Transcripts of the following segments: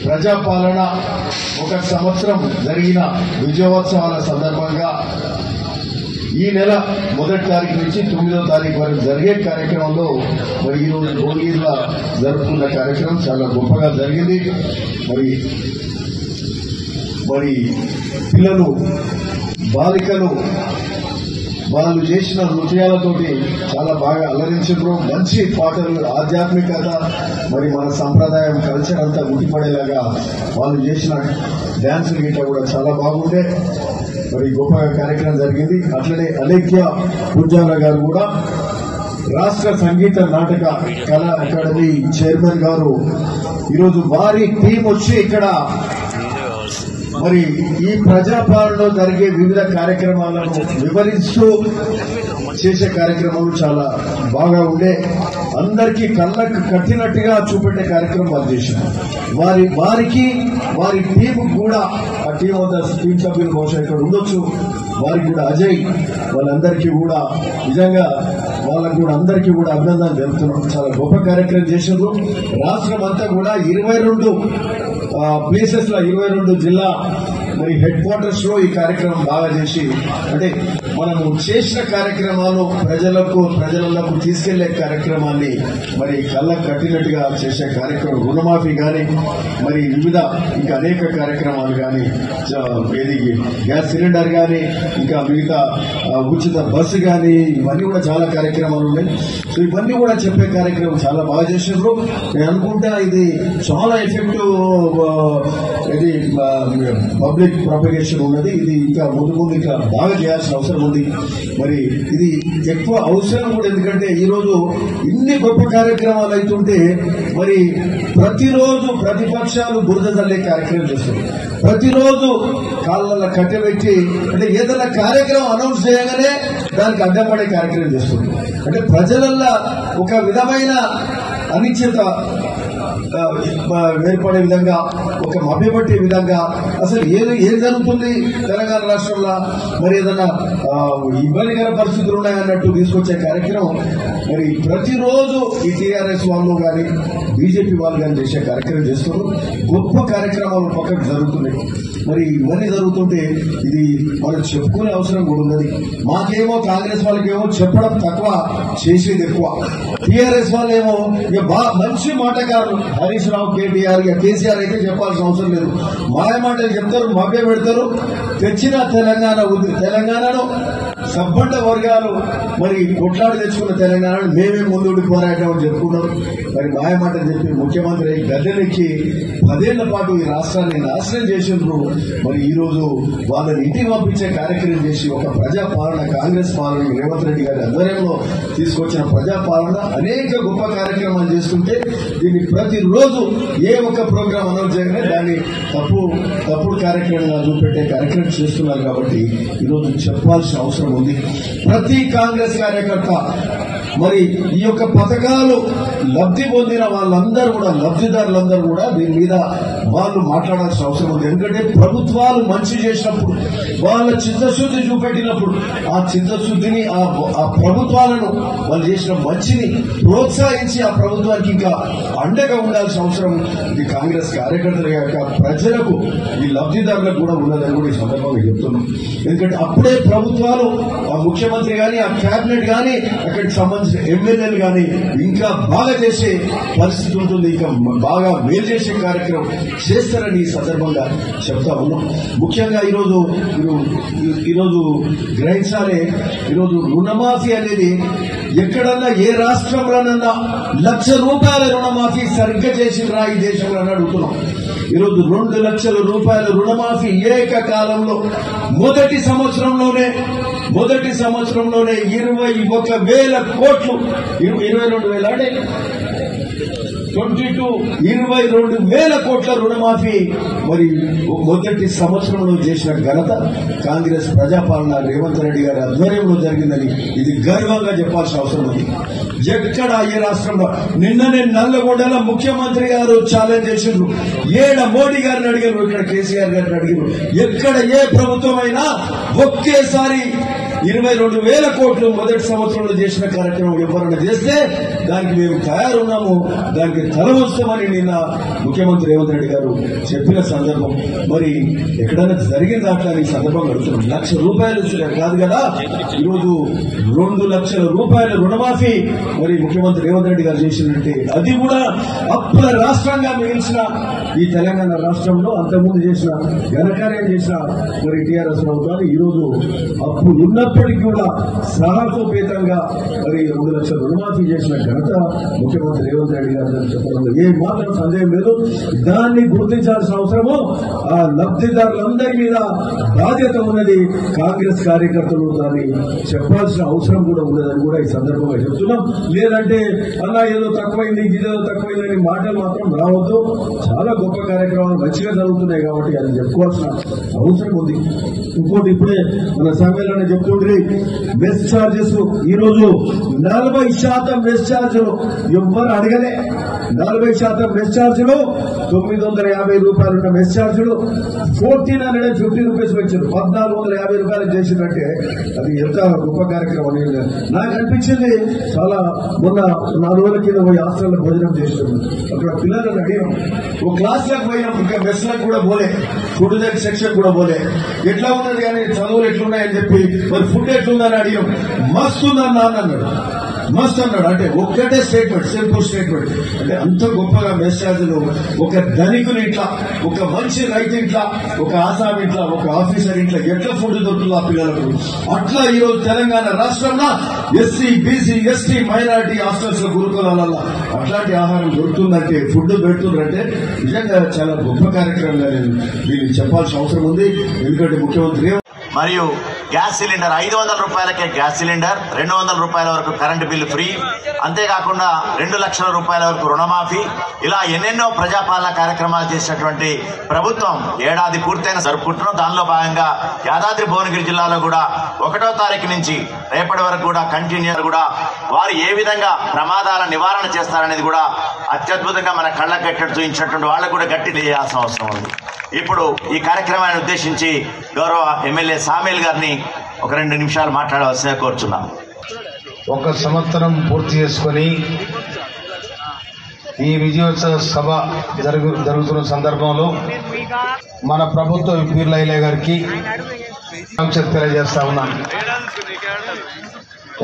ప్రజాపాలన ఒక సంవత్సరం జరిగిన విజయోత్సవాల సందర్భంగా ఈ నెల 1వ తారీఖు నుంచి 9వ తారీఖు వరకు జరిగే కార్యక్రమంలో మరి ఈరోజు భోగిలా జరుపుకున్న కార్యక్రమం చాలా గొప్పగా జరిగింది. మరి పిల్లలు బాలికలు వాళ్ళు చేసిన నృత్యాలతోటి చాలా బాగా అలరించారు. మంచి పాటలు, ఆధ్యాత్మికత, మరి మన సంప్రదాయం కల్చర్ అంతా గుర్తుపడేలాగా వాళ్ళు చేసిన డాన్స్ గీట కూడా చాలా బాగుండే. మరి గొప్ప కార్యక్రమం జరిగింది. అట్లనే అలేఖ్య పుంజాల గారు కూడా రాష్ట్ర సంగీత నాటక కళా అకాడమీ చైర్మన్ గారు ఈరోజు వారి టీం వచ్చి ఇక్కడ మరి ఈ ప్రజాపాలనలో జరిగే వివిధ కార్యక్రమాలను వివరిస్తూ చేసే కార్యక్రమాలు చాలా బాగా ఉండే. అందరికీ కళ్ళకు కట్టినట్టుగా చూపెట్టే కార్యక్రమం వాళ్ళు చేశారు. వారి టీం కూడా ఆ టీం సభ్యులు బహుశా ఇక్కడ ఉండొచ్చు. వారికి కూడా అజయ్ వాళ్ళందరికీ కూడా నిజంగా వాళ్ళకు కూడా అందరికీ కూడా అభినందనలు తెలుపుతున్నాం. చాలా గొప్ప కార్యక్రమం చేశారు. రాష్ట్రం అంతా కూడా 22 ప్లేసెస్ లో 22 జిల్లా మరి హెడ్ క్వార్టర్స్ లో ఈ కార్యక్రమం బాగా చేసి, అంటే మనము చేసిన కార్యక్రమాలు ప్రజలకు తీసుకెళ్లే కార్యక్రమాన్ని మరి కళ్ళకు కట్టినట్టుగా చేసే కార్యక్రమం, రుణమాఫీ గాని మరి వివిధ ఇంకా అనేక కార్యక్రమాలు గాని, గ్యాస్ సిలిండర్ గాని, ఇంకా మిగతా ఉచిత బస్సు గాని, ఇవన్నీ కూడా చాలా కార్యక్రమాలు ఉన్నాయి. సో ఇవన్నీ కూడా చెప్పే కార్యక్రమం చాలా బాగా చేశారు. నేను అనుకుంటా ఇది చాలా ఎఫెక్టివ్ ఇది పబ్లిక్ ప్రొపగేషన్ ఉన్నది. ఇది ఇంకా ముందు ఇంకా బాగా చేయాల్సిన అవసరం ఉంది. మరి ఇది ఎక్కువ అవసరం కూడా, ఎందుకంటే ఈరోజు ఇన్ని గొప్ప కార్యక్రమాలు అవుతుంటే మరి ప్రతిరోజు ప్రతిపక్షాలు బురద తల్లే కార్యక్రమం చేస్తారు. ప్రతిరోజు కాళ్ళ కట్టెబెట్టి అంటే ఏదైనా కార్యక్రమం అనౌన్స్ చేయగానే దానికి అడ్డపడే కార్యక్రమం చేస్తుంది. అంటే ప్రజలల్లో ఒక విధమైన అనిశ్చిత ఏర్పడే విధంగా, ఒక మభ్యపట్టే విధంగా అసలు ఏం జరుగుతుంది తెలంగాణ రాష్ట్రంలో, మరి ఏదన్నా ఇబ్బందికర పరిస్థితులు ఉన్నాయన్నట్టు తీసుకొచ్చే కార్యక్రమం మరి ప్రతిరోజు ఈ టీఆర్ఎస్ వాళ్ళు కానీ బీజేపీ వాళ్ళు కానీ చేసే కార్యక్రమం చేస్తున్నారు. గొప్ప కార్యక్రమాలు పక్కకు జరుగుతున్నాయి. మరి ఇవన్నీ జరుగుతుంటే ఇది మనం చెప్పుకునే అవసరం కూడా ఉన్నది. మాకేమో కాంగ్రెస్ వాళ్ళకేమో చెప్పడం తక్కువ, చేసేది ఎక్కువ. టీఆర్ఎస్ వాళ్ళేమో మంచి మాటకారులు. హరీష్ రావు, కేసీఆర్ అయితే చెప్పాల్సిన అవసరం లేదు. మాయమాటలు చెప్తారు, మభ్య పెడతారు. తెచ్చిన తెలంగాణను సబ్బండ వర్గాలు మరి కొట్లాడి తెచ్చుకున్న తెలంగాణను మేమే ముందుకు పోరాటం చెప్పుకున్నాం. మరి మాయమాటలు చెప్పి ముఖ్యమంత్రి గద్దెనెక్కి 10 ఏళ్ల పాటు ఈ రాష్ట్రాన్ని నాశనం చేసిండ్రు. మరి ఈ రోజు వాళ్ళని ఇంటికి పంపించే కార్యక్రమం చేసి ఒక ప్రజాపాలన, కాంగ్రెస్ పాలన రేవంత్ రెడ్డి గారి ఆధ్వర్యంలో తీసుకొచ్చిన ప్రజాపాలన అనేక గొప్ప కార్యక్రమాలు చేస్తుంటే దీన్ని ప్రతిరోజు ఏ ఒక్క ప్రోగ్రాం అనౌన్స్ చేయగానే దాన్ని తప్పుడు కార్యక్రమంగా చూపెట్టే కార్యక్రమం చేస్తున్నారు. కాబట్టి ఈరోజు చెప్పాల్సిన అవసరం ఉంది. ప్రతి కాంగ్రెస్ కార్యకర్త మరి ఈ యొక్క పథకాలు లబ్ధి పొందిన వాళ్ళందరూ కూడా, లబ్ధిదారులందరూ కూడా దీని మీద వాళ్ళు మాట్లాడాల్సిన అవసరం ఉంది. ఎందుకంటే ప్రభుత్వాలు మంచి చేసినప్పుడు, వాళ్ళ చిత్తశుద్ధి చూపెట్టినప్పుడు ఆ చిత్తశుద్ధిని, ఆ ప్రభుత్వాలను వాళ్ళు చేసిన మంచిని ప్రోత్సహించి ఆ ప్రభుత్వానికి ఇంకా అండగా ఉండాల్సిన అవసరం ఇది కాంగ్రెస్ కార్యకర్తల యొక్క ప్రజలకు, ఈ లబ్ధిదారులకు కూడా ఉన్నదని కూడా ఈ సందర్భంగా చెప్తున్నాం. ఎందుకంటే అప్పుడే ప్రభుత్వాలు, ఆ ముఖ్యమంత్రి గాని, ఆ కేబినెట్ గాని, అక్కడికి సంబంధించిన ఎమ్మెల్యేలు గాని ఇంకా బాగా చేసే పరిస్థితి ఉంటుంది. ఇంకా బాగా మేలు చేసే కార్యక్రమం చేస్తారని ఈ సందర్భంగా చెప్తా ఉన్నాం. ముఖ్యంగా ఈరోజు గ్రహించాలి. ఈరోజు రుణమాఫీ అనేది ఎక్కడన్నా ఏ రాష్ట్రంలోనన్నా ₹1,00,000 రుణమాఫీ సరిగ్గా చేసిండ్రా ఈ దేశంలో అని అడుగుతున్నాం. ఈరోజు ₹2,00,000 రుణమాఫీ ఏకకాలంలో మొదటి సంవత్సరంలోనే 21,000 కోట్లు, 22,000 అంటే 22,000 కోట్ల రుణమాఫీ మరి మొదటి సంవత్సరంలో చేసిన ఘనత కాంగ్రెస్ ప్రజాపాలన రేవంత్ రెడ్డి గారి ఆధ్వర్యంలో జరిగిందని ఇది గర్వంగా చెప్పాల్సిన అవసరం ఉంది. ఎక్కడ ఏ రాష్ట్రంలో నిన్ననే నల్లగొండలో ముఖ్యమంత్రి గారు ఛాలెంజ్ చేసిండ్రు. మోడీ గారిని అడిగారు, ఇక్కడ కేసీఆర్ గారిని అడిగారు. ఎక్కడ ఏ ప్రభుత్వం అయినా ఒకేసారి 22,000 కోట్లు మొదటి సంవత్సరంలో చేసిన కార్యక్రమం ఎవరైనా చేస్తే దానికి మేము తయారున్నాము, దానికి తల వస్తామని నిన్న ముఖ్యమంత్రి రేవంత్ రెడ్డి గారు చెప్పిన సందర్భం. మరి ఎక్కడైనా జరిగింది అట్లా ఈ సందర్భంగా అడుగుతున్నాం. ₹1,00,000 కాదు కదా, ఈరోజు 2 లక్షల రూపాయల రుణమాఫీ మరి ముఖ్యమంత్రి రేవంత్ రెడ్డి గారు చేసినట్టే, అది కూడా అప్పుల రాష్ట్రంగా మిగిల్చిన ఈ తెలంగాణ రాష్ట్రంలో అంతకుముందు చేసిన ఘనకార్యం చేసిన మరి టీఆర్ఎస్ ప్రభుత్వాలు ఈరోజు అప్పు ఉన్నప్పటికీ కూడా సాహసోపేతంగా మరి 2 లక్షల రుణమాఫీ చేసిన ఘనత ముఖ్యమంత్రి రేవంత్ రెడ్డి గారు చెప్పడంలో ఏ మాత్రం సందేహం లేదు. దాన్ని గుర్తించాల్సిన అవసరము ఆ లబ్ధిదారులందరి మీద బాధ్యత ఉన్నది. కాంగ్రెస్ కార్యకర్తలు దాన్ని చెప్పాల్సిన అవసరం కూడా ఉన్నదని కూడా ఈ సందర్భంగా చెప్తున్నాం. లేదంటే అలా ఏదో తక్కువైంది ఇదేదో తక్కువైందని మాటలు మాత్రం రావద్దు. చాలా గొప్ప కార్యక్రమాలు మంచిగా జరుగుతున్నాయి కాబట్టి అది చెప్పుకోవాల్సిన అవసరం ఉంది. ఇంకోటి ఇప్పుడే మన సమ్మేళనం చెప్తుండ్రి, మెస్ ఛార్జెస్ ఈరోజు 40% మెస్ ఛార్జీలు ఎవ్వరు అడగలే. 40% మెస్ ఛార్జీలు, ₹950 ఉన్న మెస్ ఛార్జీలు ₹1,450 పెంచారు. ₹1,450 చేసిందంటే అది ఎంత గొప్ప కార్యక్రమం అని నాకు అనిపించింది. చాలా మొన్న 4 రోజుల కింద పోయి హాస్టల్లో భోజనం చేస్తున్నాం. అక్కడ పిల్లలను అడిగాం, ఓ క్లాస్ లకు పోయినాం, ఇంకా మెస్ లకు కూడా పోలే, ఫుడ్ సెక్షన్ కూడా పోలే, ఎట్లా ఉన్నది కానీ చదువులు ఎట్లున్నాయని చెప్పి మరి ఫుడ్ ఎట్లుందని అడిగాం. మస్తు ఉందన్నా అన్నాడు, మస్త్ అన్నాడు. అంటే ఒక్కటే స్టేట్మెంట్, సింపుల్ స్టేట్మెంట్. అంటే అంత గొప్పగా మెస్ ఛార్జీలు ఒక ధనికుని ఇంట్లో, ఒక మంచి రైతు ఇంట్లో, ఒక ఆసామి ఇంట్లో, ఒక ఆఫీసర్ ఇంట్లో ఎట్లా ఫుడ్ దొరుకుతుందో ఆ పిల్లలకు, అట్లా ఈరోజు తెలంగాణ రాష్ట్రంలో SC, BC, ST, minority hostels గురుకులాలలో అట్లాంటి ఆహారం దొరుకుతుందంటే, ఫుడ్ పెడుతుందంటే నిజంగా చాలా గొప్ప కార్యక్రమంగా నేను దీన్ని చెప్పాల్సిన అవసరం ఉంది. ఎందుకంటే ముఖ్యమంత్రి మరియు గ్యాస్ సిలిండర్ ₹500 గ్యాస్ సిలిండర్, ₹200 వరకు కరెంటు బిల్లు ఫ్రీ, అంతేకాకుండా 2 లక్షల రూపాయల వరకు రుణమాఫీ, ఇలా ఎన్నెన్నో ప్రజాపాలన కార్యక్రమాలు చేసినటువంటి ప్రభుత్వం ఏడాది పూర్తయిన జరుపుకుంటున్నాం. దానిలో భాగంగా యాదాద్రి భువనగిరి జిల్లాలో కూడా 1వ తారీఖు నుంచి రేపటి వరకు కూడా కంటిన్యూ కూడా వారు ఏ విధంగా ప్రమాదాల నివారణ చేస్తారనేది కూడా అత్యద్భుతంగా మన కళ్ళకు కట్టడి చూపించినటువంటి వాళ్ళకు కూడా గట్టి చేయాల్సిన అవసరం ఉంది. ఇప్పుడు ఈ కార్యక్రమాన్ని ఉద్దేశించి గౌరవ ఎమ్మెల్యే సామేల్ గారిని ఒక 2 నిమిషాలు మాట్లాడవలసిందిగా కోరుచున్నాం. 1 సంవత్సరం పూర్తి చేసుకొని ఈ విజయోత్సవ సభ జరుగుతున్న సందర్భంలో మన ప్రభుత్వ పీర్లయ్య గారికి తెలియజేస్తా ఉన్నాను.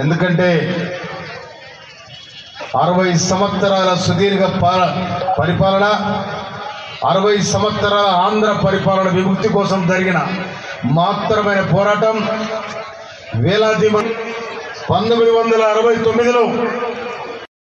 ఎందుకంటే 60 సంవత్సరాల సుదీర్ఘ పరిపాలన, 60 సంవత్సరాల ఆంధ్ర పరిపాలన విముక్తి కోసం జరిగిన మాత్రమైన పోరాటం, వేలాది మంది 1969లో